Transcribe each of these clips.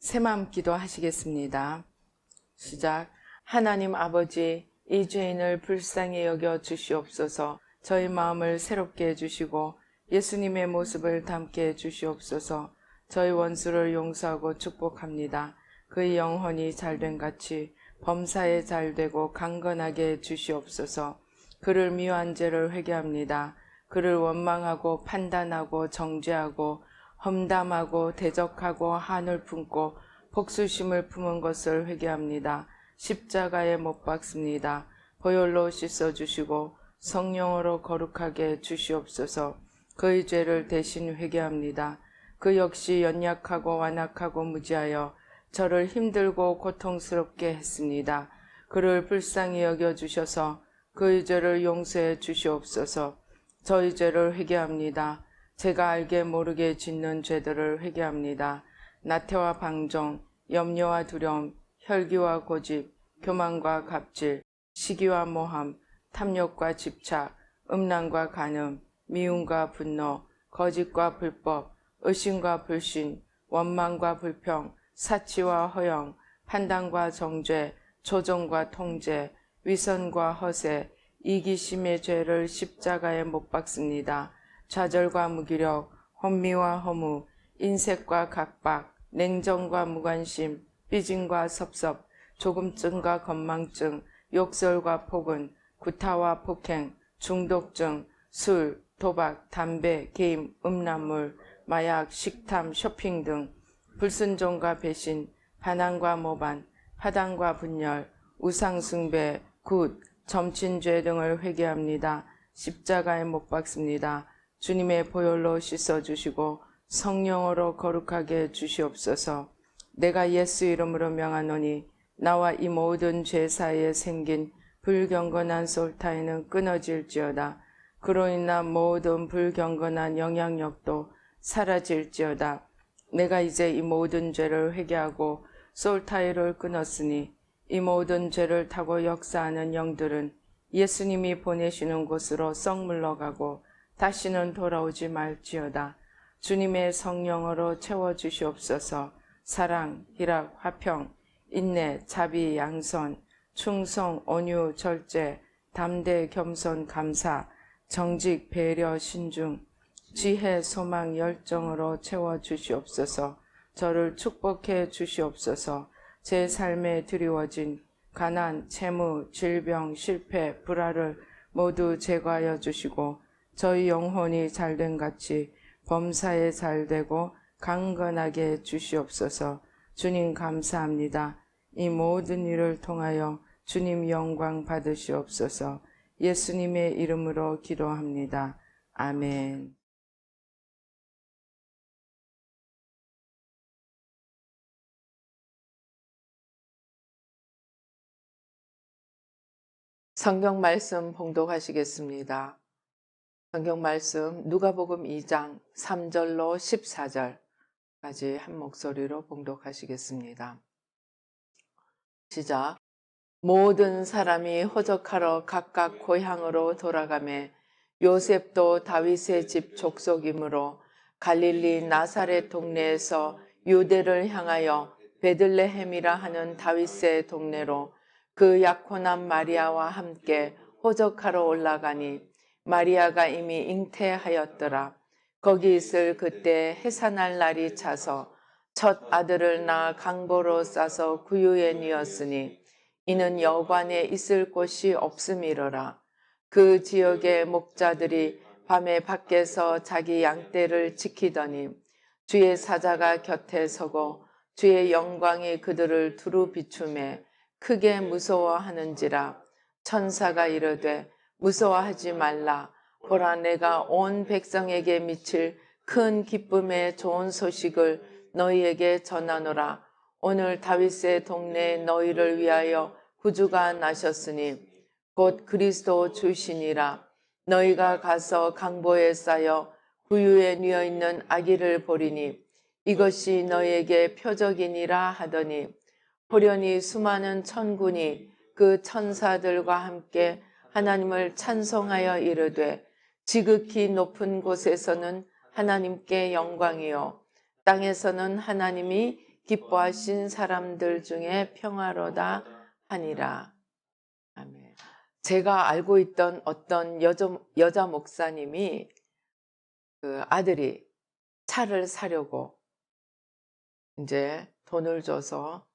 새마음 기도하시겠습니다. 시작. 하나님 아버지, 이 죄인을 불쌍히 여겨 주시옵소서. 저희 마음을 새롭게 해주시고 예수님의 모습을 담게 해주시옵소서. 저희 원수를 용서하고 축복합니다. 그의 영혼이 잘된 같이 범사에 잘되고 강건하게 해주시옵소서. 그를 미워한 죄를 회개합니다. 그를 원망하고 판단하고 정죄하고 험담하고 대적하고 한을 품고 복수심을 품은 것을 회개합니다. 십자가에 못 박습니다. 보혈로 씻어주시고 성령으로 거룩하게 주시옵소서. 그의 죄를 대신 회개합니다. 그 역시 연약하고 완악하고 무지하여 저를 힘들고 고통스럽게 했습니다. 그를 불쌍히 여겨주셔서 그의 죄를 용서해 주시옵소서. 저희 죄를 회개합니다. 제가 알게 모르게 짓는 죄들을 회개합니다. 나태와 방종, 염려와 두려움, 혈기와 고집, 교만과 갑질, 시기와 모함, 탐욕과 집착, 음란과 간음, 미움과 분노, 거짓과 불법, 의심과 불신, 원망과 불평, 사치와 허영, 판단과 정죄, 조종과 통제, 위선과 허세, 이기심의 죄를 십자가에 못 박습니다. 좌절과 무기력, 혼미와 허무, 인색과 각박, 냉정과 무관심, 삐짐과 섭섭, 조금증과 건망증, 욕설과 폭언, 구타와 폭행, 중독증, 술, 도박, 담배, 게임, 음란물, 마약, 식탐, 쇼핑 등 불순종과 배신, 반항과 모반, 파당과 분열, 우상숭배, 굿, 점친죄 등을 회개합니다. 십자가에 못 박습니다. 주님의 보혈로 씻어주시고 성령으로 거룩하게 주시옵소서. 내가 예수 이름으로 명하노니 나와 이 모든 죄 사이에 생긴 불경건한 솔타이는 끊어질지어다. 그로 인한 모든 불경건한 영향력도 사라질지어다. 내가 이제 이 모든 죄를 회개하고 솔타이를 끊었으니 이 모든 죄를 타고 역사하는 영들은 예수님이 보내시는 곳으로 썩 물러가고 다시는 돌아오지 말지어다. 주님의 성령으로 채워주시옵소서. 사랑, 희락, 화평, 인내, 자비, 양선, 충성, 온유, 절제, 담대, 겸손, 감사, 정직, 배려, 신중, 지혜, 소망, 열정으로 채워주시옵소서. 저를 축복해 주시옵소서. 제 삶에 드리워진 가난, 채무, 질병, 실패, 불화를 모두 제거하여 주시고 저희 영혼이 잘된 같이 범사에 잘되고 강건하게 주시옵소서. 주님 감사합니다. 이 모든 일을 통하여 주님 영광 받으시옵소서. 예수님의 이름으로 기도합니다. 아멘. 성경 말씀 봉독하시겠습니다. 성경 말씀 누가복음 2장 3절로 14절까지 한 목소리로 봉독하시겠습니다. 시작. 모든 사람이 호적하러 각각 고향으로 돌아가매 요셉도 다윗의 집 족속이므로 갈릴리 나사렛 동네에서 유대를 향하여 베들레헴이라 하는 다윗의 동네로 그 약혼한 마리아와 함께 호적하러 올라가니 마리아가 이미 잉태하였더라. 거기 있을 그때 해산할 날이 차서 첫 아들을 낳아 강보로 싸서 구유에 뉘었으니 이는 여관에 있을 곳이 없음이로라. 그 지역의 목자들이 밤에 밖에서 자기 양떼를 지키더니 주의 사자가 곁에 서고 주의 영광이 그들을 두루 비추매 크게 무서워하는지라. 천사가 이르되 무서워하지 말라. 보라, 내가 온 백성에게 미칠 큰 기쁨의 좋은 소식을 너희에게 전하노라. 오늘 다윗의 동네에 너희를 위하여 구주가 나셨으니 곧 그리스도 주시니라. 너희가 가서 강보에 싸여 구유에 뉘어 있는 아기를 보리니 이것이 너희에게 표적이니라 하더니 호련히 수많은 천군이 그 천사들과 함께 하나님을 찬송하여 이르되 지극히 높은 곳에서는 하나님께 영광이요 땅에서는 하나님이 기뻐하신 사람들 중에 평화로다 하니라. 아멘. 제가 알고 있던 어떤 여자 목사님이 그 아들이 차를 사려고 이제 돈을 줘서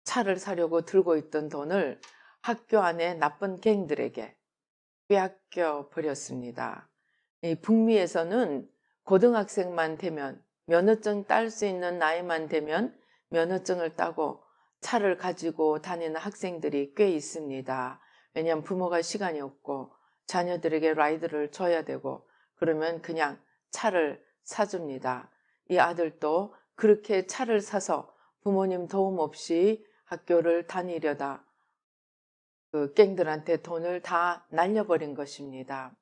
차를 사려고 들고 있던 돈을 학교 안에 나쁜 갱들에게 빼앗겨 버렸습니다. 이 북미에서는 고등학생만 되면 면허증 딸 수 있는 나이만 되면 면허증을 따고 차를 가지고 다니는 학생들이 꽤 있습니다. 왜냐하면 부모가 시간이 없고 자녀들에게 라이드를 줘야 되고 그러면 그냥 차를 사줍니다. 이 아들도 그렇게 차를 사서 부모님 도움 없이 학교를 다니려다 그 갱들한테 돈을 다 날려버린 것입니다.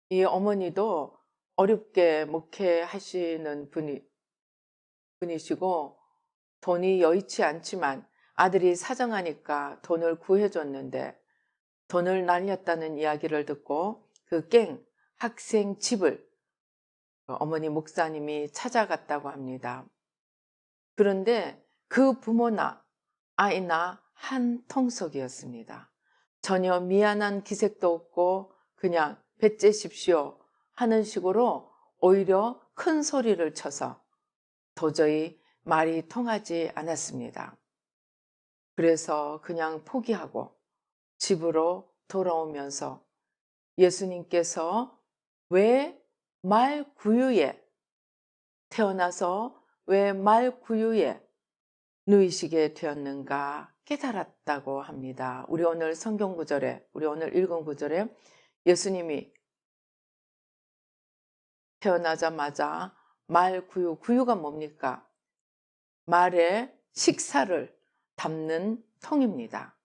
이 어머니도 어렵게 목회하시는 분이시고 돈이 여의치 않지만 아들이 사정하니까 돈을 구해줬는데 돈을 날렸다는 이야기를 듣고 그 갱 학생 집을 어머니 목사님이 찾아갔다고 합니다. 그런데 그 부모나 아이나 한 통속이었습니다. 전혀 미안한 기색도 없고 그냥 배째십시오 하는 식으로 오히려 큰 소리를 쳐서 도저히 말이 통하지 않았습니다. 그래서 그냥 포기하고 집으로 돌아오면서 예수님께서 왜 말구유에 태어나서 왜 말구유에 누이시게 되었는가 깨달았다고 합니다. 우리 오늘 성경 구절에, 우리 오늘 읽은 구절에 예수님이 태어나자마자 말구유, 구유가 뭡니까? 말에 식사를 담는 통입니다.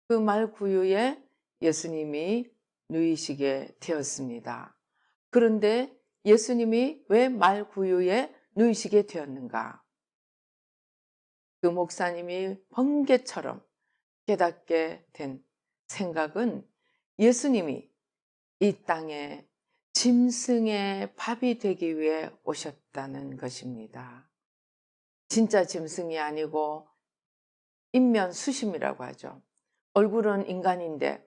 그 말구유에 예수님이 누이시게 되었습니다. 그런데 예수님이 왜 말구유에 누이시게 되었는가? 그 목사님이 번개처럼 깨닫게 된 생각은 예수님이 이 땅에 짐승의 밥이 되기 위해 오셨다는 것입니다. 진짜 짐승이 아니고 인면수심이라고 하죠. 얼굴은 인간인데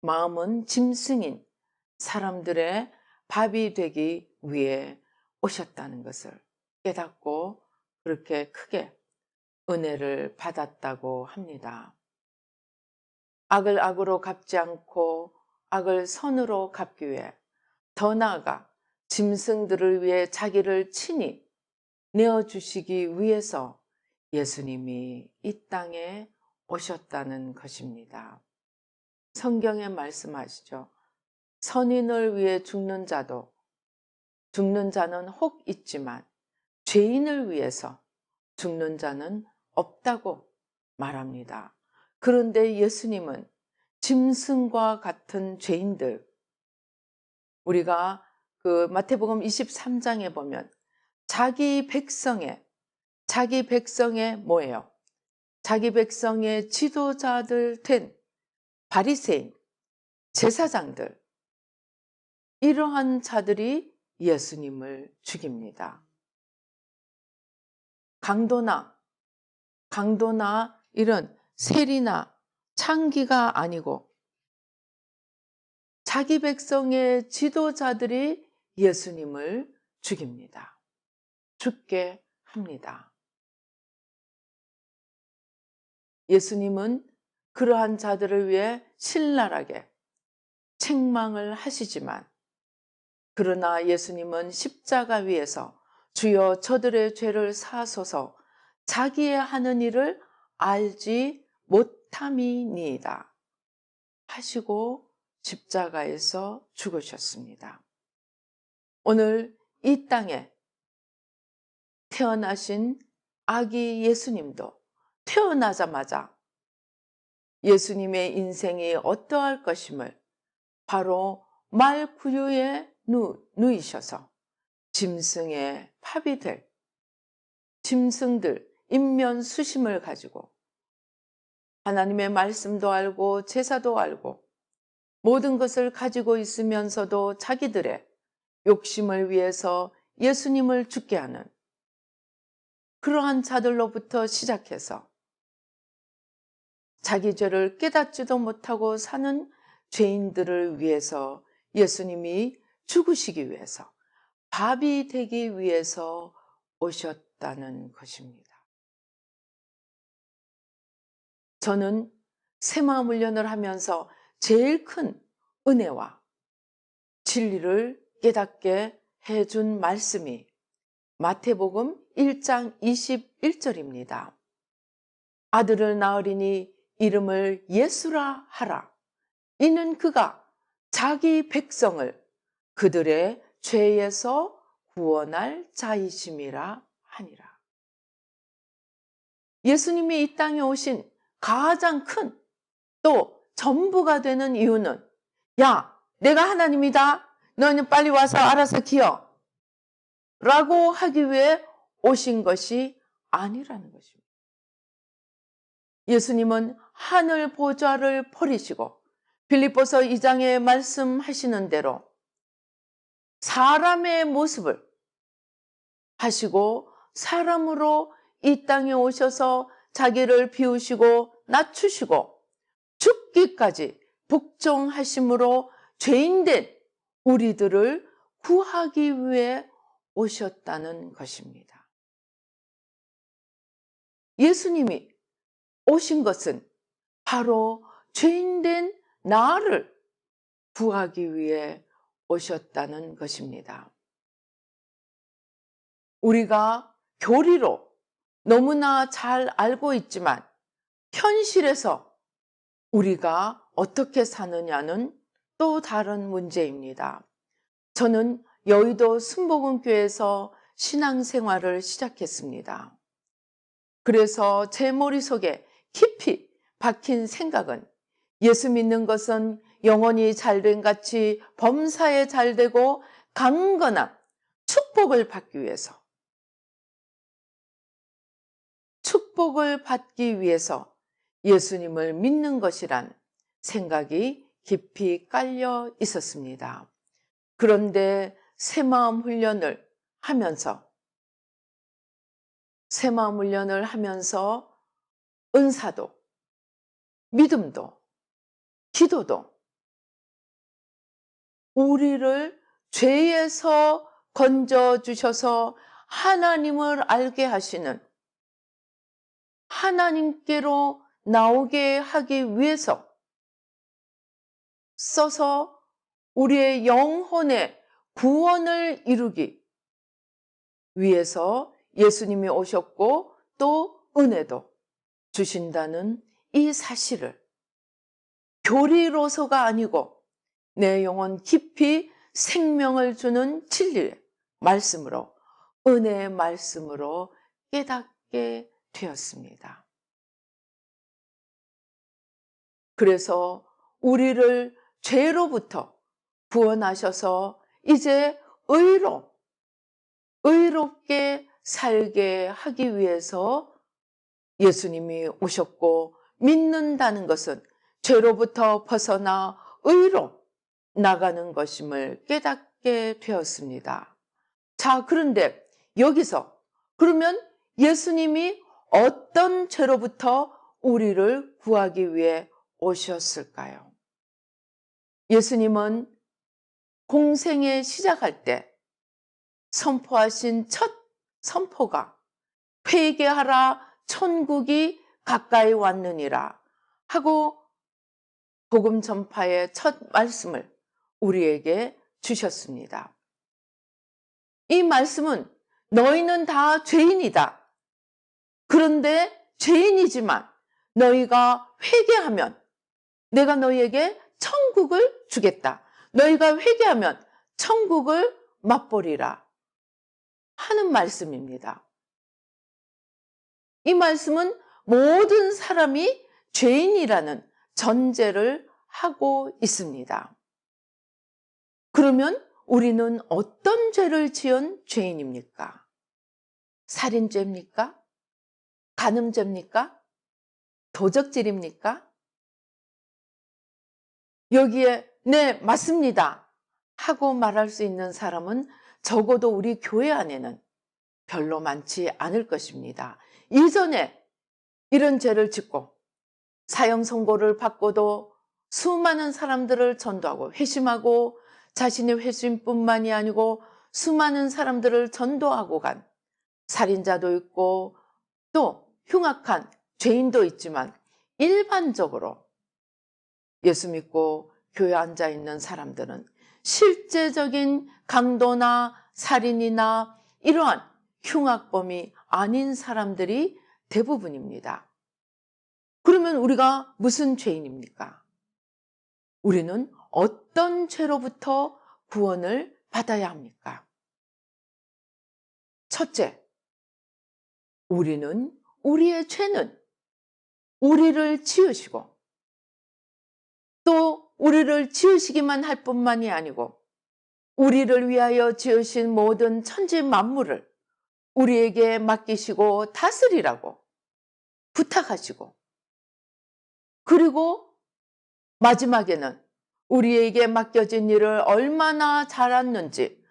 마음은 짐승인 사람들의 밥이 되기 위해 오셨다는 것을 깨닫고 그렇게 크게 은혜를 받았다고 합니다. 악을 악으로 갚지 않고 악을 선으로 갚기 위해 더 나아가 짐승들을 위해 자기를 친히 내어주시기 위해서 예수님이 이 땅에 오셨다는 것입니다. 성경에 말씀하시죠. 선인을 위해 죽는 자도 죽는 자는 혹 있지만 죄인을 위해서 죽는 자는 없다고 말합니다. 그런데 예수님은 짐승과 같은 죄인들, 우리가 그 마태복음 23장에 보면 자기 백성의 뭐예요? 자기 백성의 지도자들 된 바리새인, 제사장들, 이러한 자들이 예수님을 죽입니다. 강도나 이런 세리나 창기가 아니고 자기 백성의 지도자들이 예수님을 죽입니다. 죽게 합니다. 예수님은 그러한 자들을 위해 신랄하게 책망을 하시지만 그러나 예수님은 십자가 위에서 주여 저들의 죄를 사하소서 자기의 하는 일을 알지 못함이니이다 하시고 십자가에서 죽으셨습니다. 오늘 이 땅에 태어나신 아기 예수님도 태어나자마자 예수님의 인생이 어떠할 것임을 바로 말구유에 누이셔서 짐승의 팝이 될 짐승들 인면수심을 가지고 하나님의 말씀도 알고 제사도 알고 모든 것을 가지고 있으면서도 자기들의 욕심을 위해서 예수님을 죽게 하는 그러한 자들로부터 시작해서 자기 죄를 깨닫지도 못하고 사는 죄인들을 위해서 예수님이 죽으시기 위해서, 밥이 되기 위해서 오셨다는 것입니다. 저는 새마음 훈련을 하면서 제일 큰 은혜와 진리를 깨닫게 해준 말씀이 마태복음 1장 21절입니다. 아들을 낳으리니 이름을 예수라 하라. 이는 그가 자기 백성을 그들의 죄에서 구원할 자이심이라 하니라. 예수님이 이 땅에 오신 가장 큰 또 전부가 되는 이유는, 야, 내가 하나님이다. 너는 빨리 와서 알아서 기어. 라고 하기 위해 오신 것이 아니라는 것입니다. 예수님은 하늘 보좌를 버리시고 빌립보서 2장에 말씀하시는 대로 사람의 모습을 하시고 사람으로 이 땅에 오셔서 자기를 비우시고 낮추시고 죽기까지 복종하심으로 죄인된 우리들을 구하기 위해 오셨다는 것입니다. 예수님이 오신 것은 바로 죄인된 나를 구하기 위해 오셨다는 것입니다. 우리가 교리로 너무나 잘 알고 있지만 현실에서 우리가 어떻게 사느냐는 또 다른 문제입니다. 저는 여의도 순복음교회에서 신앙생활을 시작했습니다. 그래서 제 머릿속에 깊이 박힌 생각은, 예수 믿는 것은 영혼이 잘된 같이 범사에 잘되고 강건한 축복을 받기 위해서, 축복을 받기 위해서 예수님을 믿는 것이란 생각이 깊이 깔려 있었습니다. 그런데 새마음 훈련을 하면서 은사도, 믿음도, 기도도 우리를 죄에서 건져주셔서 하나님을 알게 하시는, 하나님께로 나오게 하기 위해서 써서 우리의 영혼의 구원을 이루기 위해서 예수님이 오셨고 또 은혜도 주신다는 이 사실을 교리로서가 아니고 내 영혼 깊이 생명을 주는 진리의 말씀으로, 은혜의 말씀으로 깨닫게 되었습니다. 그래서 우리를 죄로부터 구원하셔서 이제 의롭게 살게 하기 위해서 예수님이 오셨고, 믿는다는 것은 죄로부터 벗어나 의로 나가는 것임을 깨닫게 되었습니다. 자, 그런데 여기서 그러면 예수님이 어떤 죄로부터 우리를 구하기 위해 오셨을까요? 예수님은 공생에 시작할 때 선포하신 첫 선포가 회개하라 천국이 가까이 왔느니라 하고 복음 전파의 첫 말씀을 우리에게 주셨습니다. 이 말씀은 너희는 다 죄인이다. 그런데 죄인이지만 너희가 회개하면 내가 너희에게 천국을 주겠다. 너희가 회개하면 천국을 맛보리라 하는 말씀입니다. 이 말씀은 모든 사람이 죄인이라는 전제를 하고 있습니다. 그러면 우리는 어떤 죄를 지은 죄인입니까? 살인죄입니까? 간음죄입니까? 도적질입니까? 여기에 네, 맞습니다 하고 말할 수 있는 사람은 적어도 우리 교회 안에는 별로 많지 않을 것입니다. 이전에 이런 죄를 짓고 사형 선고를 받고도 수많은 사람들을 전도하고 회심하고 자신의 회심뿐만이 아니고 수많은 사람들을 전도하고 간 살인자도 있고 또 흉악한 죄인도 있지만 일반적으로 예수 믿고 교회 앉아 있는 사람들은 실제적인 강도나 살인이나 이러한 흉악범이 아닌 사람들이 대부분입니다. 그러면 우리가 무슨 죄인입니까? 우리는 어떤 죄로부터 구원을 받아야 합니까? 첫째, 우리의 죄는 우리를 지으시고 또 우리를 지으시기만 할 뿐만이 아니고 우리를 위하여 지으신 모든 천지 만물을 우리에게 맡기시고 다스리라고 부탁하시고 그리고 마지막에는 우리에게 맡겨진 일을 얼마나 잘했는지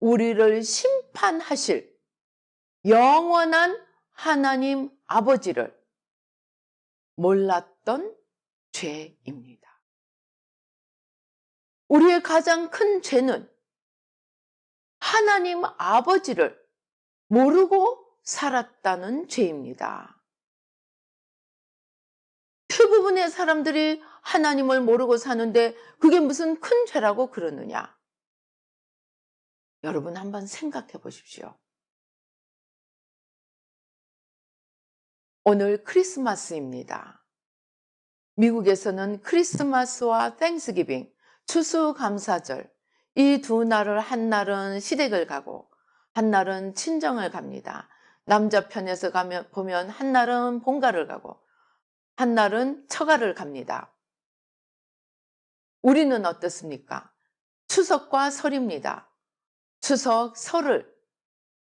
우리를 심판하실 영원한 하나님 아버지를 몰랐던 죄입니다. 우리의 가장 큰 죄는 하나님 아버지를 모르고 살았다는 죄입니다. 대부분의 사람들이 하나님을 모르고 사는데 그게 무슨 큰 죄라고 그러느냐? 여러분 한번 생각해 보십시오. 오늘 크리스마스입니다. 미국에서는 크리스마스와 땡스기빙, 추수감사절 이 두 날을 한 날은 시댁을 가고 한 날은 친정을 갑니다. 남자 편에서 보면 한 날은 본가를 가고 한 날은 처가를 갑니다. 우리는 어떻습니까? 추석과 설입니다. 추석, 설을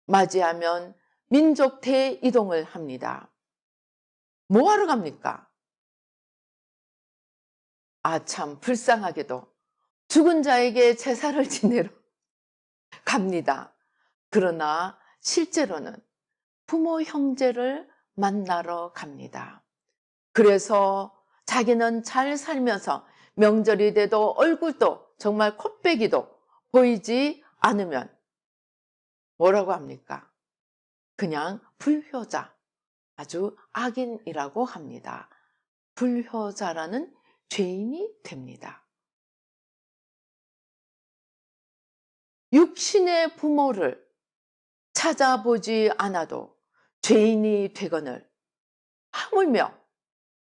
맞이하면 민족 대이동을 합니다. 뭐 하러 갑니까? 참 불쌍하게도 죽은 자에게 제사를 지내러 갑니다. 그러나 실제로는 부모 형제를 만나러 갑니다. 그래서 자기는 잘 살면서 명절이 돼도 얼굴도 정말 콧배기도 보이지 않으면 뭐라고 합니까? 그냥 불효자, 아주 악인이라고 합니다. 불효자라는 죄인이 됩니다. 육신의 부모를 찾아보지 않아도 죄인이 되거늘 하물며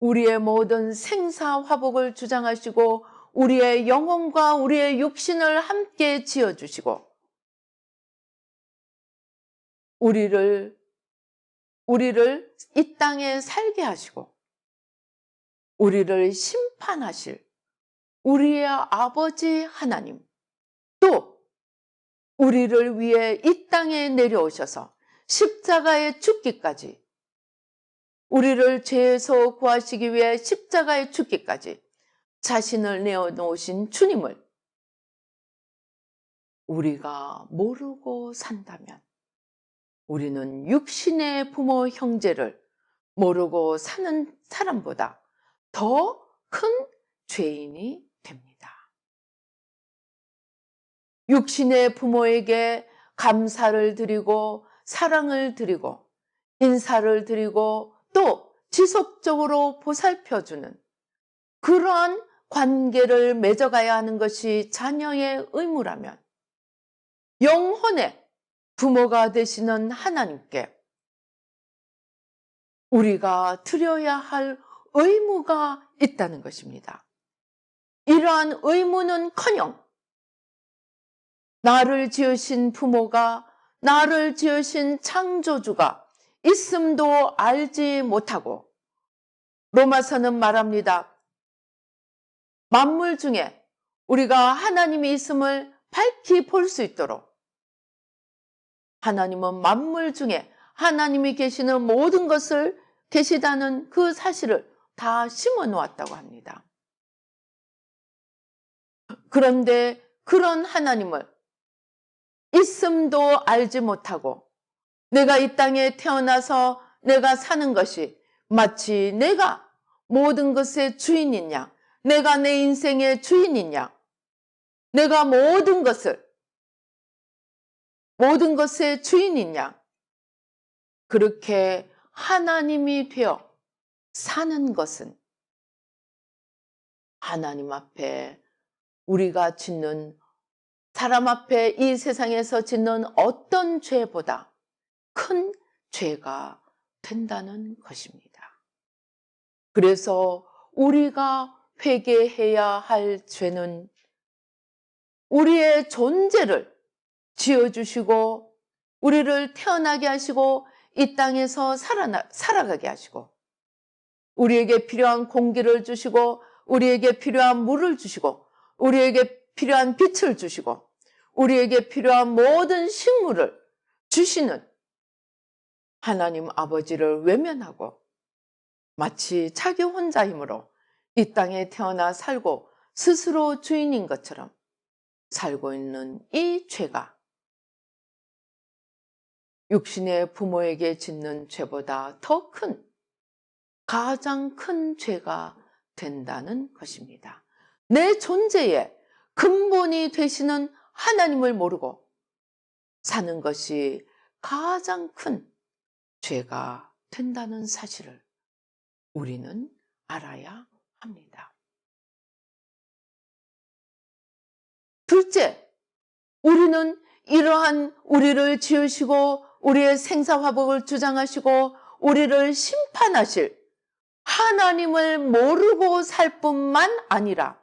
우리의 모든 생사화복을 주장하시고 우리의 영혼과 우리의 육신을 함께 지어주시고 우리를 이 땅에 살게 하시고 우리를 심판하실 우리의 아버지 하나님 또 우리를 위해 이 땅에 내려오셔서 십자가에 죽기까지 우리를 죄에서 구하시기 위해 십자가에 죽기까지 자신을 내어놓으신 주님을 우리가 모르고 산다면 우리는 육신의 부모 형제를 모르고 사는 사람보다 더 큰 죄인이 됩니다. 육신의 부모에게 감사를 드리고 사랑을 드리고 인사를 드리고 또 지속적으로 보살펴주는 그러한 관계를 맺어가야 하는 것이 자녀의 의무라면 영혼의 부모가 되시는 하나님께 우리가 드려야 할 의무가 있다는 것입니다. 이러한 의무는커녕 나를 지으신 부모가 나를 지으신 창조주가 있음도 알지 못하고 로마서는 말합니다. 만물 중에 우리가 하나님이 있음을 밝히 볼 수 있도록 하나님은 만물 중에 하나님이 계시는 모든 것을 계시다는 그 사실을 다 심어 놓았다고 합니다. 그런데 그런 하나님을 있음도 알지 못하고 내가 이 땅에 태어나서 내가 사는 것이 마치 내가 모든 것의 주인이냐, 내가 내 인생의 주인이냐, 내가 모든 것의 주인이냐, 그렇게 하나님이 되어 사는 것은 하나님 앞에 우리가 짓는, 사람 앞에 이 세상에서 짓는 어떤 죄보다 큰 죄가 된다는 것입니다. 그래서 우리가 회개해야 할 죄는 우리의 존재를 지어주시고 우리를 태어나게 하시고 이 땅에서 살아가게 하시고 우리에게 필요한 공기를 주시고 우리에게 필요한 물을 주시고 우리에게 필요한 빛을 주시고 우리에게 필요한 모든 식물을 주시는 하나님 아버지를 외면하고 마치 자기 혼자 힘으로 이 땅에 태어나 살고 스스로 주인인 것처럼 살고 있는 이 죄가 육신의 부모에게 짓는 죄보다 더 큰, 가장 큰 죄가 된다는 것입니다. 내 존재의 근본이 되시는 하나님을 모르고 사는 것이 가장 큰 죄가 된다는 사실을 우리는 알아야 합니다. 둘째, 우리는 이러한 우리를 지으시고 우리의 생사화복을 주장하시고 우리를 심판하실 하나님을 모르고 살 뿐만 아니라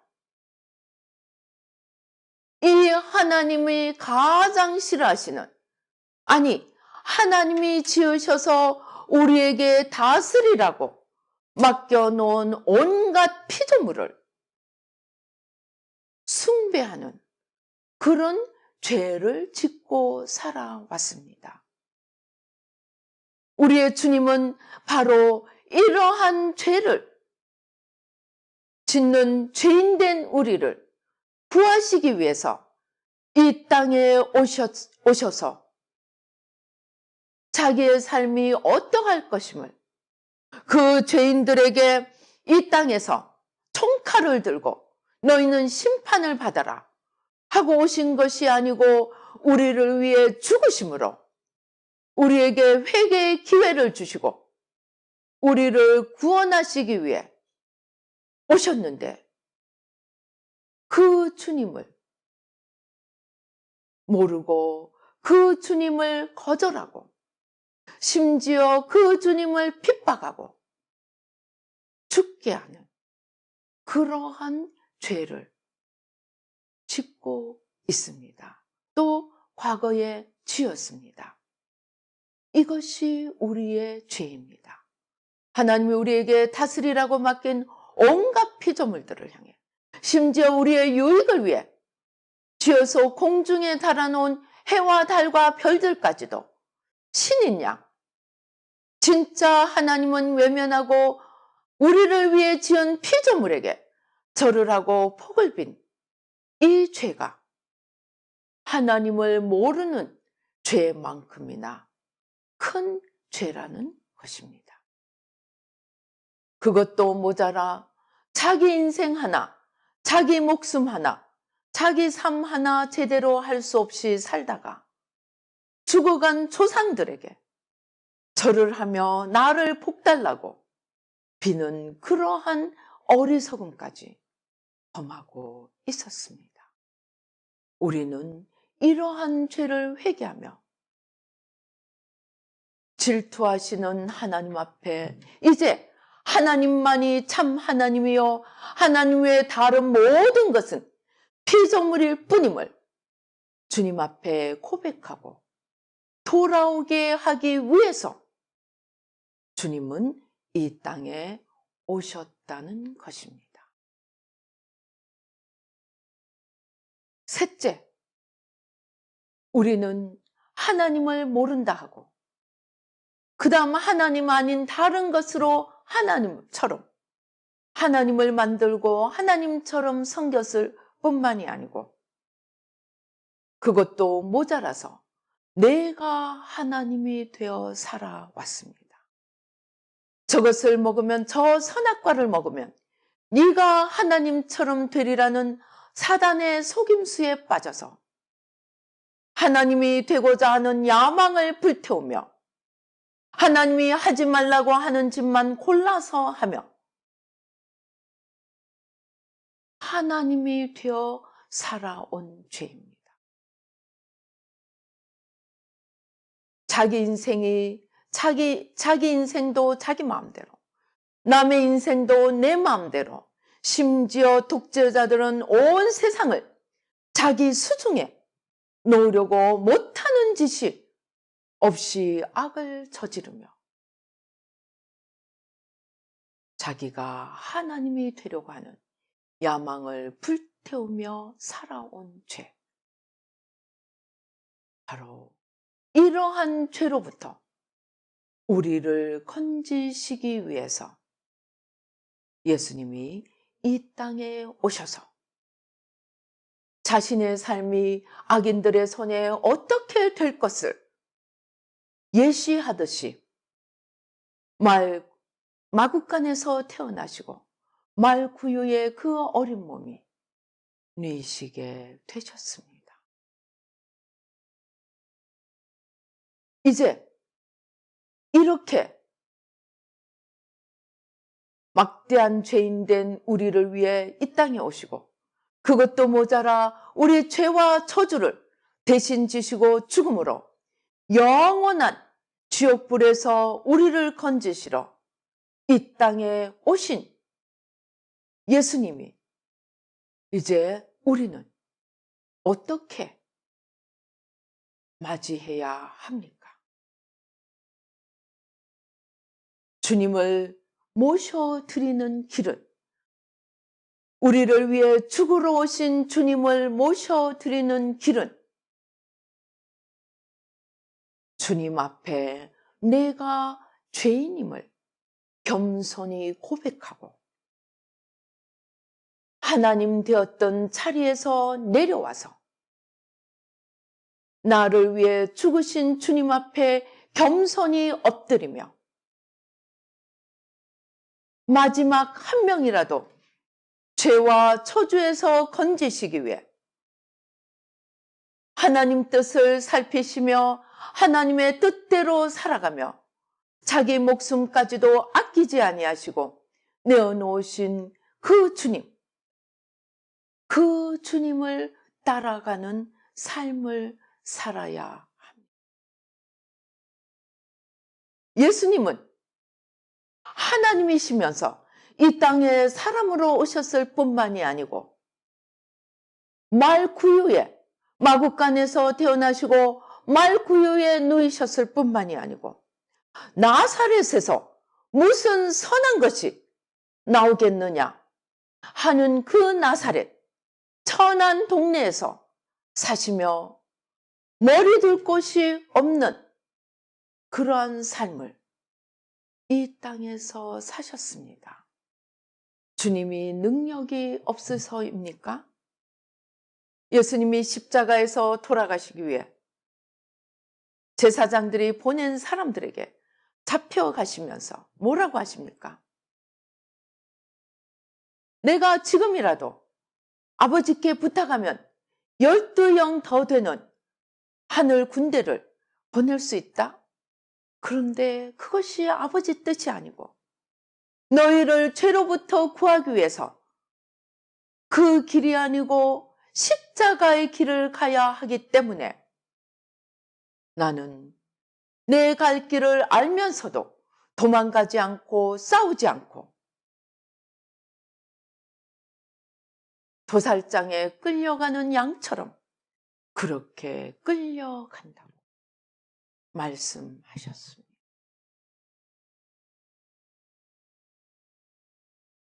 이 하나님이 가장 싫어하시는, 아니 하나님이 지으셔서 우리에게 다스리라고 맡겨놓은 온갖 피조물을 숭배하는 그런 죄를 짓고 살아왔습니다. 우리의 주님은 바로 이러한 죄를 짓는 죄인된 우리를 구하시기 위해서 이 땅에 오셔서 자기의 삶이 어떠할 것임을 그 죄인들에게 이 땅에서 총칼을 들고 너희는 심판을 받아라 하고 오신 것이 아니고 우리를 위해 죽으심으로 우리에게 회개의 기회를 주시고 우리를 구원하시기 위해 오셨는데 그 주님을 모르고 그 주님을 거절하고 심지어 그 주님을 핍박하고 죽게 하는 그러한 죄를 짓고 있습니다. 또 과거에 지었습니다. 이것이 우리의 죄입니다. 하나님이 우리에게 다스리라고 맡긴 온갖 피조물들을 향해 심지어 우리의 유익을 위해 지어서 공중에 달아놓은 해와 달과 별들까지도 신인 양 진짜 하나님은 외면하고 우리를 위해 지은 피조물에게 절을 하고 폭을 빈 이 죄가 하나님을 모르는 죄만큼이나 큰 죄라는 것입니다. 그것도 모자라 자기 인생 하나, 자기 목숨 하나, 자기 삶 하나 제대로 할 수 없이 살다가 죽어간 조상들에게 절을 하며 나를 복달라고 비는 그러한 어리석음까지 범하고 있었습니다. 우리는 이러한 죄를 회개하며 질투하시는 하나님 앞에 이제 하나님만이 참 하나님이요 하나님 외에 다른 모든 것은 피조물일 뿐임을 주님 앞에 고백하고 돌아오게 하기 위해서 주님은 이 땅에 오셨다는 것입니다. 셋째, 우리는 하나님을 모른다 하고 그 다음 하나님 아닌 다른 것으로 하나님처럼 하나님을 만들고 하나님처럼 섬겼을 뿐만이 아니고 그것도 모자라서 내가 하나님이 되어 살아왔습니다. 저것을 먹으면, 저 선악과를 먹으면 네가 하나님처럼 되리라는 사단의 속임수에 빠져서 하나님이 되고자 하는 야망을 불태우며 하나님이 하지 말라고 하는 짓만 골라서 하며 하나님이 되어 살아온 죄입니다. 자기 인생도 자기 마음대로, 남의 인생도 내 마음대로, 심지어 독재자들은 온 세상을 자기 수중에 놓으려고 못하는 짓이 없이 악을 저지르며 자기가 하나님이 되려고 하는 야망을 불태우며 살아온 죄. 바로 이러한 죄로부터 우리를 건지시기 위해서 예수님이 이 땅에 오셔서 자신의 삶이 악인들의 손에 어떻게 될 것을 예시하듯이 마구간에서 태어나시고 말구유의 그 어린 몸이 누이시게 되셨습니다. 이제 이렇게 막대한 죄인된 우리를 위해 이 땅에 오시고 그것도 모자라 우리 죄와 저주를 대신 지시고 죽음으로 영원한 지옥불에서 우리를 건지시러 이 땅에 오신 예수님이 이제 우리는 어떻게 맞이해야 합니까? 주님을 모셔드리는 길은, 우리를 위해 죽으러 오신 주님을 모셔드리는 길은 주님 앞에 내가 죄인임을 겸손히 고백하고 하나님 되었던 자리에서 내려와서 나를 위해 죽으신 주님 앞에 겸손히 엎드리며 마지막 한 명이라도 죄와 저주에서 건지시기 위해 하나님 뜻을 살피시며 하나님의 뜻대로 살아가며 자기 목숨까지도 아끼지 아니하시고 내어놓으신 그 주님, 그 주님을 따라가는 삶을 살아야 합니다. 예수님은 하나님이시면서 이 땅에 사람으로 오셨을 뿐만이 아니고 말구유에 마구간에서 태어나시고 말구유에 누이셨을 뿐만이 아니고 나사렛에서 무슨 선한 것이 나오겠느냐 하는 그 나사렛 천한 동네에서 사시며 머리 둘 곳이 없는 그러한 삶을 이 땅에서 사셨습니다. 주님이 능력이 없으서입니까? 예수님이 십자가에서 돌아가시기 위해 제사장들이 보낸 사람들에게 잡혀가시면서 뭐라고 하십니까? 내가 지금이라도 아버지께 부탁하면 12영 더 되는 하늘 군대를 보낼 수 있다? 그런데 그것이 아버지 뜻이 아니고 너희를 죄로부터 구하기 위해서 그 길이 아니고 십자가의 길을 가야 하기 때문에 나는 내 갈 길을 알면서도 도망가지 않고 싸우지 않고 도살장에 끌려가는 양처럼 그렇게 끌려간다고 말씀하셨습니다.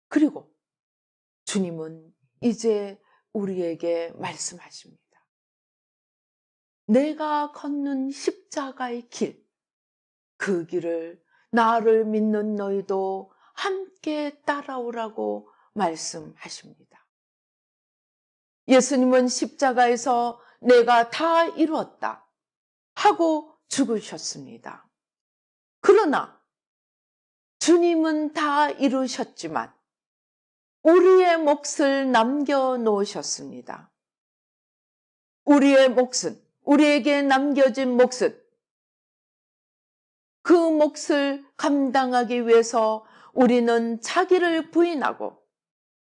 그리고 주님은 이제 우리에게 말씀하십니다. 내가 걷는 십자가의 길, 그 길을 나를 믿는 너희도 함께 따라오라고 말씀하십니다. 예수님은 십자가에서 내가 다 이루었다 하고 죽으셨습니다. 그러나 주님은 다 이루셨지만 우리의 몫을 남겨놓으셨습니다. 우리의 몫은, 우리에게 남겨진 몫은 그 몫을 감당하기 위해서 우리는 자기를 부인하고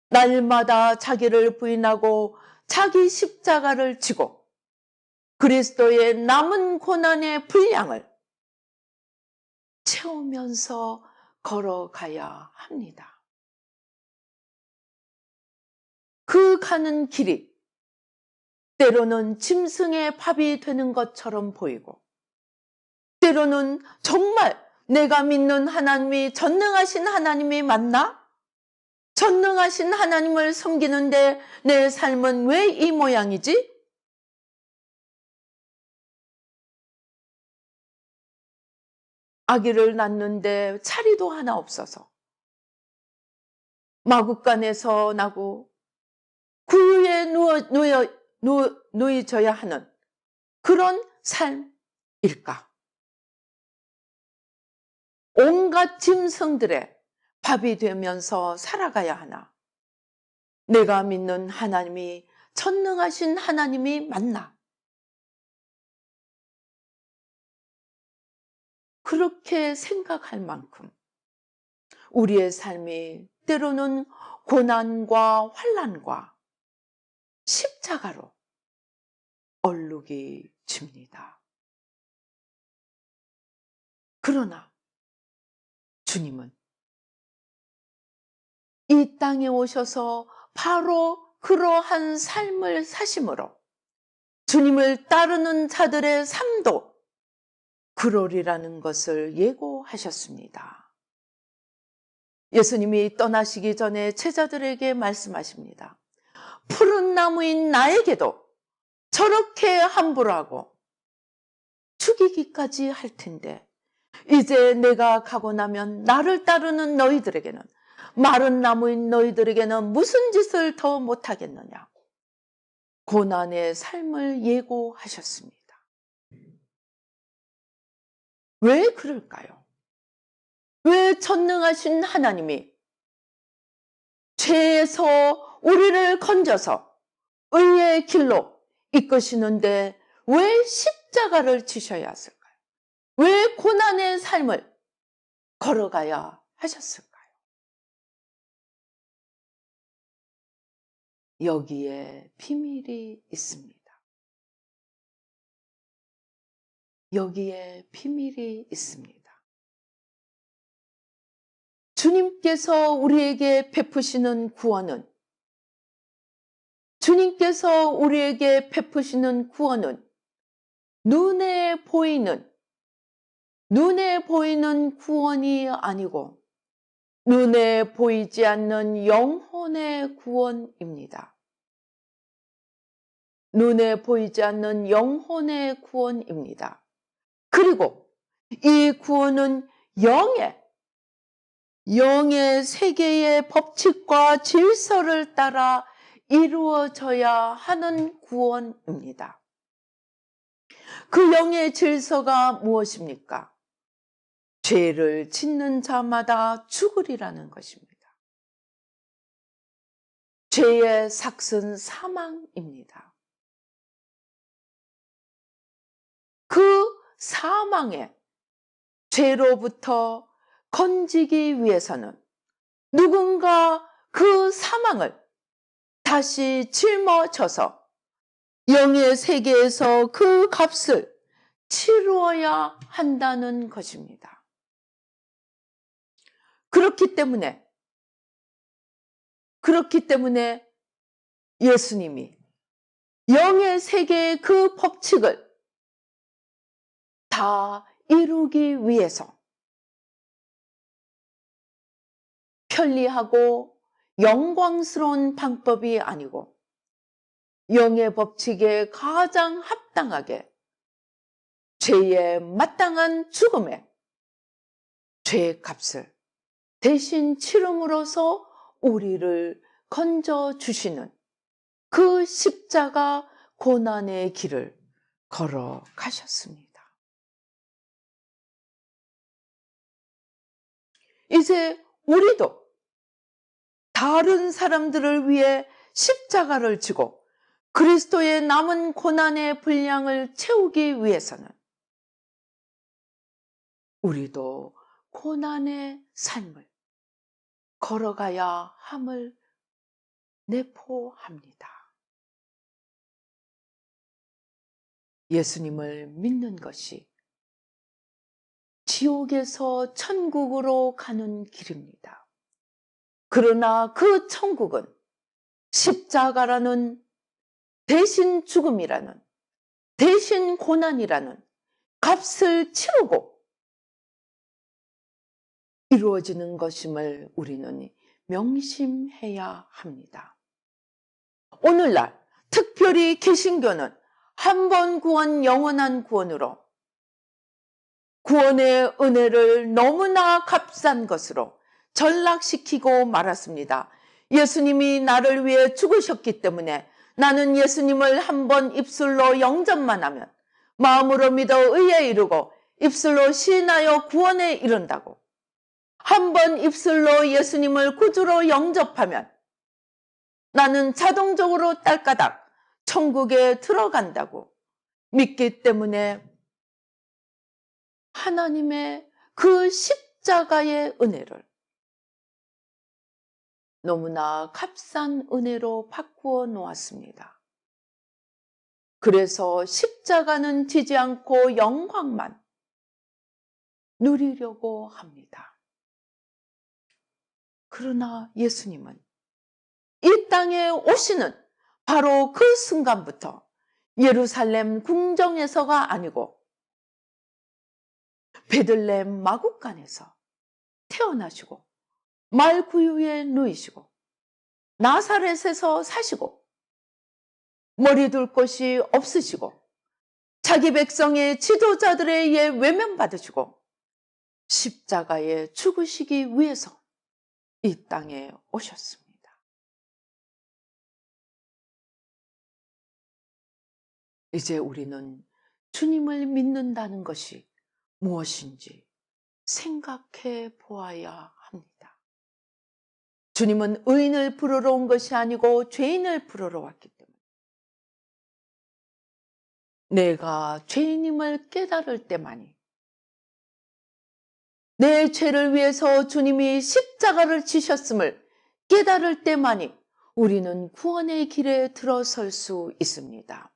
날마다 자기를 부인하고 자기 십자가를 지고 그리스도의 남은 고난의 분량을 채우면서 걸어가야 합니다. 그 가는 길이 때로는 짐승의 밥이 되는 것처럼 보이고 때로는 정말 내가 믿는 하나님이 전능하신 하나님이 맞나? 전능하신 하나님을 섬기는데 내 삶은 왜 이 모양이지? 아기를 낳는데 차리도 하나 없어서 마구간에서 나고 구유에 누워져야 하는 그런 삶일까? 온갖 짐승들의 밥이 되면서 살아가야 하나? 내가 믿는 하나님이 전능하신 하나님이 맞나? 그렇게 생각할 만큼 우리의 삶이 때로는 고난과 환난과 십자가로 얼룩이 집니다. 그러나 주님은 이 땅에 오셔서 바로 그러한 삶을 사심으로 주님을 따르는 자들의 삶도 그러리라는 것을 예고하셨습니다. 예수님이 떠나시기 전에 제자들에게 말씀하십니다. 푸른 나무인 나에게도 저렇게 함부로 하고 죽이기까지 할 텐데 이제 내가 가고 나면 나를 따르는 너희들에게는 마른 나무인 너희들에게는 무슨 짓을 더 못하겠느냐. 고난의 삶을 예고하셨습니다. 왜 그럴까요? 왜 전능하신 하나님이 죄에서 우리를 건져서 의의 길로 이끄시는데 왜 십자가를 지셔야 했을까요? 왜 고난의 삶을 걸어가야 하셨을까요? 여기에 비밀이 있습니다. 여기에 비밀이 있습니다. 주님께서 우리에게 베푸시는 구원은 주님께서 우리에게 베푸시는 구원은 눈에 보이는 구원이 아니고 눈에 보이지 않는 영혼의 구원입니다. 눈에 보이지 않는 영혼의 구원입니다. 그리고 이 구원은 영의 세계의 법칙과 질서를 따라 이루어져야 하는 구원입니다. 그 영의 질서가 무엇입니까? 죄를 짓는 자마다 죽으리라는 것입니다. 죄의 삭은 사망입니다. 그 사망의 죄로부터 건지기 위해서는 누군가 그 사망을 다시 짊어져서 영의 세계에서 그 값을 치루어야 한다는 것입니다. 그렇기 때문에 예수님이 영의 세계의 그 법칙을 다 이루기 위해서 편리하고 영광스러운 방법이 아니고 영의 법칙에 가장 합당하게 죄의 마땅한 죽음에 죄의 값을 대신 치름으로써 우리를 건져주시는 그 십자가 고난의 길을 걸어가셨습니다. 이제 우리도 다른 사람들을 위해 십자가를 지고 그리스도의 남은 고난의 분량을 채우기 위해서는 우리도 고난의 삶을 걸어가야 함을 내포합니다. 예수님을 믿는 것이 지옥에서 천국으로 가는 길입니다. 그러나 그 천국은 십자가라는 대신 죽음이라는, 대신 고난이라는 값을 치르고 이루어지는 것임을 우리는 명심해야 합니다. 오늘날 특별히 개신교는 한 번 구원 영원한 구원으로 구원의 은혜를 너무나 값싼 것으로 전락시키고 말았습니다. 예수님이 나를 위해 죽으셨기 때문에 나는 예수님을 한 번 입술로 영접만 하면 마음으로 믿어 의에 이르고 입술로 시인하여 구원에 이른다고. 한 번 입술로 예수님을 구주로 영접하면 나는 자동적으로 딸까닥 천국에 들어간다고 믿기 때문에 하나님의 그 십자가의 은혜를 너무나 값싼 은혜로 바꾸어 놓았습니다. 그래서 십자가는 지지 않고 영광만 누리려고 합니다. 그러나 예수님은 이 땅에 오시는 바로 그 순간부터 예루살렘 궁정에서가 아니고 베들레헴 마구간에서 태어나시고 말구유에 누이시고 나사렛에서 사시고 머리 둘 곳이 없으시고 자기 백성의 지도자들에 의해 외면받으시고 십자가에 죽으시기 위해서 이 땅에 오셨습니다. 이제 우리는 주님을 믿는다는 것이 무엇인지 생각해 보아야 합니다. 주님은 의인을 부르러 온 것이 아니고 죄인을 부르러 왔기 때문에 내가 죄인임을 깨달을 때만이 내 죄를 위해서 주님이 십자가를 지셨음을 깨달을 때만이 우리는 구원의 길에 들어설 수 있습니다.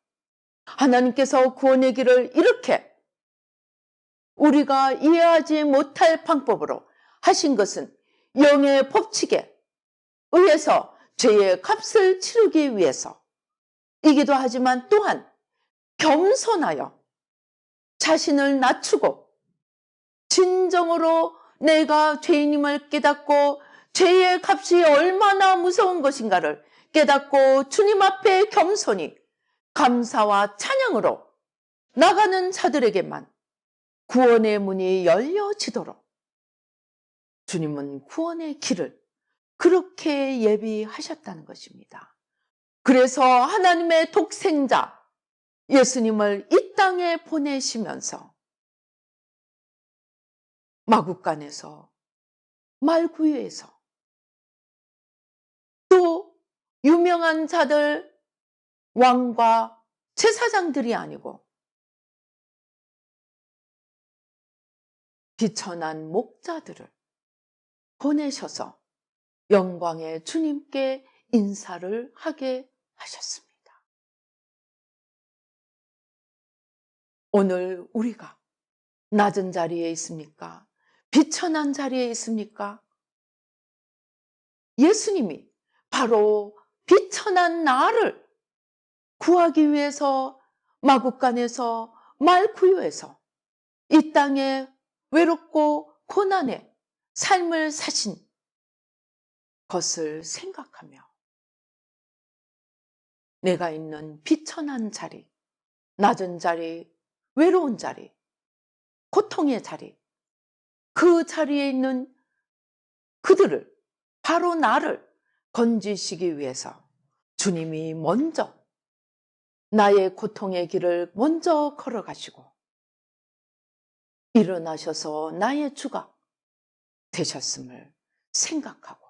하나님께서 구원의 길을 이렇게 우리가 이해하지 못할 방법으로 하신 것은 영의 법칙에 의해서 죄의 값을 치르기 위해서이기도 하지만 또한 겸손하여 자신을 낮추고 진정으로 내가 죄인임을 깨닫고 죄의 값이 얼마나 무서운 것인가를 깨닫고 주님 앞에 겸손히 감사와 찬양으로 나가는 자들에게만 구원의 문이 열려지도록 주님은 구원의 길을 그렇게 예비하셨다는 것입니다. 그래서 하나님의 독생자 예수님을 이 땅에 보내시면서 마구간에서 말구유에서 또 유명한 자들 왕과 제사장들이 아니고 비천한 목자들을 보내셔서 영광의 주님께 인사를 하게 하셨습니다. 오늘 우리가 낮은 자리에 있습니까? 비천한 자리에 있습니까? 예수님이 바로 비천한 나를 구하기 위해서 마구간에서 말구유에서 이 땅에 외롭고 고난의 삶을 사신 것을 생각하며 내가 있는 비천한 자리, 낮은 자리, 외로운 자리, 고통의 자리, 그 자리에 있는 그들을, 바로 나를 건지시기 위해서 주님이 먼저 나의 고통의 길을 먼저 걸어가시고 일어나셔서 나의 주가 되셨음을 생각하고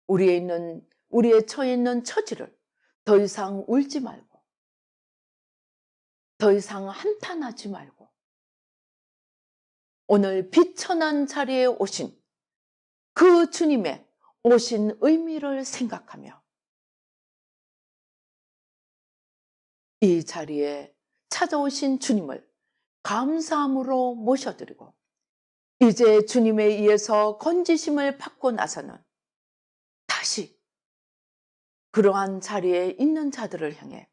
우리의 처해 있는 처지를 더 이상 울지 말고 더 이상 한탄하지 말고 오늘 비천한 자리에 오신 그 주님의 오신 의미를 생각하며 이 자리에 찾아오신 주님을 감사함으로 모셔드리고 이제 주님에 의해서 건지심을 받고 나서는 다시 그러한 자리에 있는 자들을 향해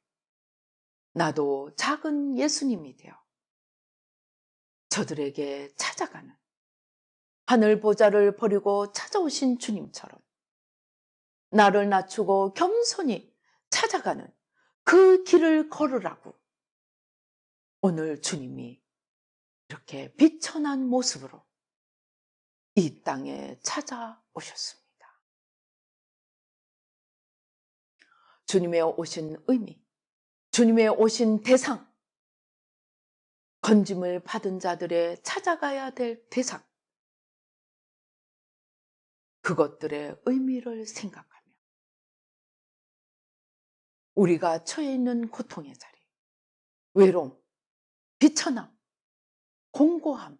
나도 작은 예수님이 되어 저들에게 찾아가는 하늘 보좌를 버리고 찾아오신 주님처럼 나를 낮추고 겸손히 찾아가는 그 길을 걸으라고 오늘 주님이 이렇게 비천한 모습으로 이 땅에 찾아오셨습니다. 주님의 오신 의미, 주님의 오신 대상, 건짐을 받은 자들의 찾아가야 될 대상, 그것들의 의미를 생각하며 우리가 처해 있는 고통의 자리, 외로움, 비천함, 공고함,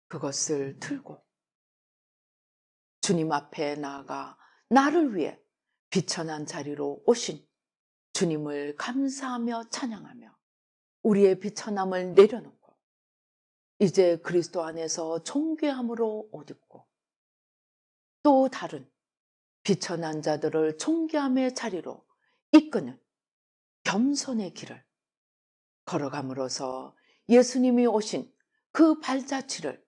그것을 들고 주님 앞에 나아가 나를 위해 비천한 자리로 오신 주님을 감사하며 찬양하며 우리의 비천함을 내려놓고 이제 그리스도 안에서 존귀함으로 옷 입고 또 다른 비천한 자들을 존귀함의 자리로 이끄는 겸손의 길을 걸어감으로써 예수님이 오신 그 발자취를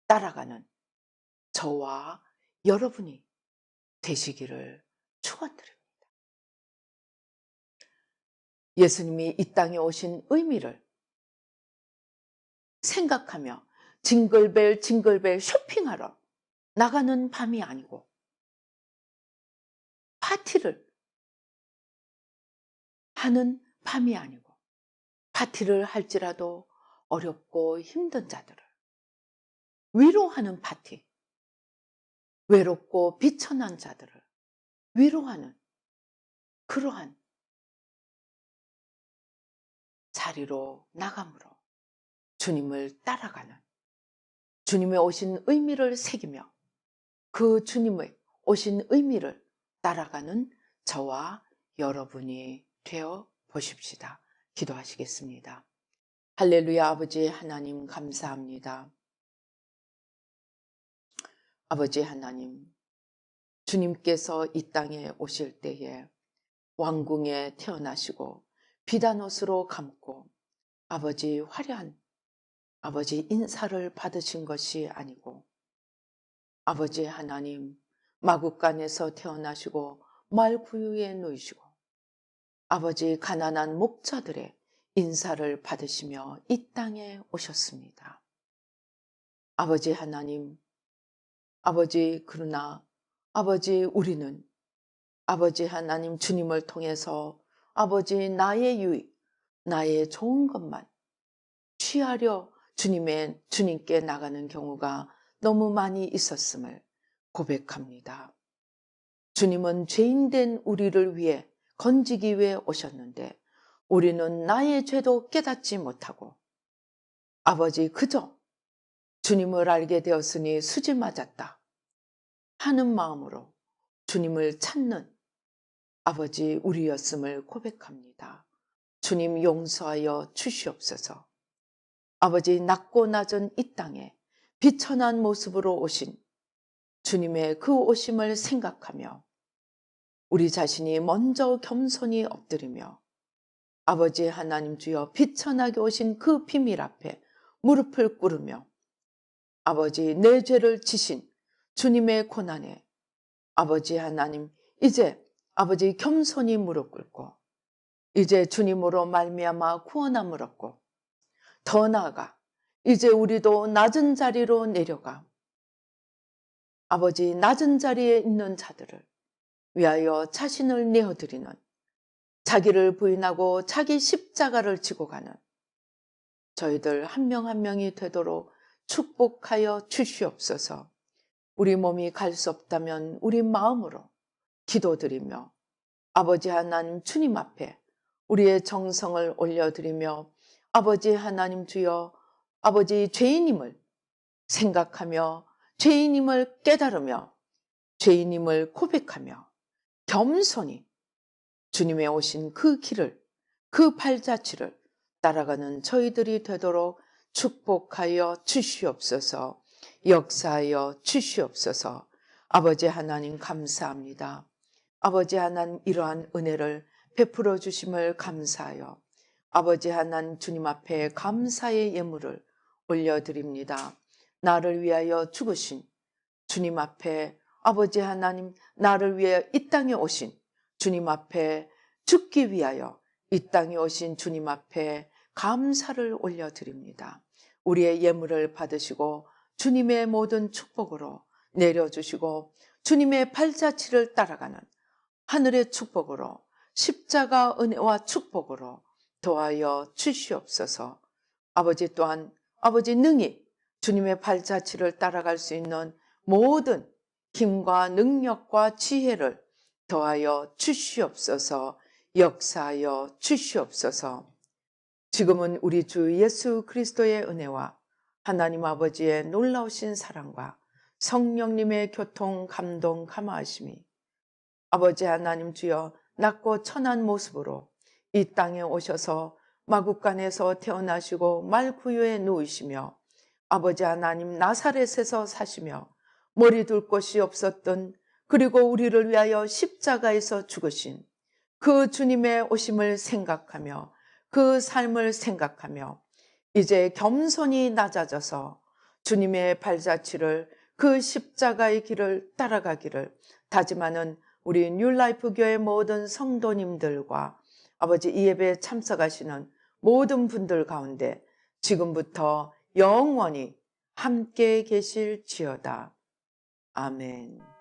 따라가는 저와 여러분이 되시기를 축원드립니다. 예수님이 이 땅에 오신 의미를 생각하며 징글벨 쇼핑하러 나가는 밤이 아니고 파티를 하는 밤이 아니고 파티를 할지라도 어렵고 힘든 자들을 위로하는 파티, 외롭고 비천한 자들을 위로하는 그러한 자리로 나감으로 주님을 따라가는 주님의 오신 의미를 새기며 그 주님의 오신 의미를 따라가는 저와 여러분이 되어 보십시다. 기도하시겠습니다. 할렐루야. 아버지 하나님 감사합니다. 아버지 하나님, 주님께서 이 땅에 오실 때에 왕궁에 태어나시고 비단옷으로 감고 아버지 화려한 아버지 인사를 받으신 것이 아니고 아버지 하나님 마국간에서 태어나시고 말구유에 놓이시고 아버지 가난한 목자들의 인사를 받으시며 이 땅에 오셨습니다. 아버지 하나님, 아버지 그러나 아버지 우리는 아버지 하나님 주님을 통해서 아버지 나의 유익, 나의 좋은 것만 취하려 주님께 나가는 경우가 너무 많이 있었음을 고백합니다. 주님은 죄인된 우리를 위해 건지기 위해 오셨는데 우리는 나의 죄도 깨닫지 못하고 아버지 그저 주님을 알게 되었으니 수지 맞았다 하는 마음으로 주님을 찾는 아버지 우리였음을 고백합니다. 주님 용서하여 주시옵소서. 아버지 낮고 낮은 이 땅에 비천한 모습으로 오신 주님의 그 오심을 생각하며 우리 자신이 먼저 겸손히 엎드리며 아버지 하나님 주여 비천하게 오신 그 비밀 앞에 무릎을 꿇으며 아버지 내 죄를 지신 주님의 고난에 아버지 하나님 이제 아버지 겸손히 무릎 꿇고 이제 주님으로 말미암아 구원함을 얻고 더 나아가 이제 우리도 낮은 자리로 내려가 아버지 낮은 자리에 있는 자들을 위하여 자신을 내어드리는 자기를 부인하고 자기 십자가를 지고 가는 저희들 한 명 한 명이 되도록 축복하여 주시옵소서. 우리 몸이 갈 수 없다면 우리 마음으로 기도드리며 아버지 하나님 주님 앞에 우리의 정성을 올려드리며 아버지 하나님 주여 아버지 죄인임을 생각하며 죄인임을 깨달으며 죄인임을 고백하며 겸손히 주님의 오신 그 길을 그 발자취를 따라가는 저희들이 되도록 축복하여 주시옵소서. 역사하여 주시옵소서. 아버지 하나님 감사합니다. 아버지 하나님 이러한 은혜를 베풀어 주심을 감사하여 아버지 하나님 주님 앞에 감사의 예물을 올려드립니다. 나를 위하여 죽으신 주님 앞에 아버지 하나님 나를 위해 이 땅에 오신 주님 앞에 죽기 위하여 이 땅에 오신 주님 앞에 감사를 올려드립니다. 우리의 예물을 받으시고 주님의 모든 축복으로 내려주시고 주님의 발자취를 따라가는 하늘의 축복으로 십자가 은혜와 축복으로 도하여 주시옵소서. 아버지 또한 아버지 능히 주님의 발자취를 따라갈 수 있는 모든 힘과 능력과 지혜를 더하여 주시옵소서. 역사하여 주시옵소서. 지금은 우리 주 예수 그리스도의 은혜와 하나님 아버지의 놀라우신 사랑과 성령님의 교통, 감동, 감화하심이 아버지 하나님 주여 낮고 천한 모습으로 이 땅에 오셔서 마국간에서 태어나시고 말구유에 누우시며 아버지 하나님 나사렛에서 사시며 머리 둘 곳이 없었던 그리고 우리를 위하여 십자가에서 죽으신 그 주님의 오심을 생각하며 그 삶을 생각하며 이제 겸손히 낮아져서 주님의 발자취를 그 십자가의 길을 따라가기를 다짐하는 우리 뉴라이프 교회 모든 성도님들과 아버지 이 예배에 참석하시는 모든 분들 가운데 지금부터 영원히 함께 계실지어다. 아멘.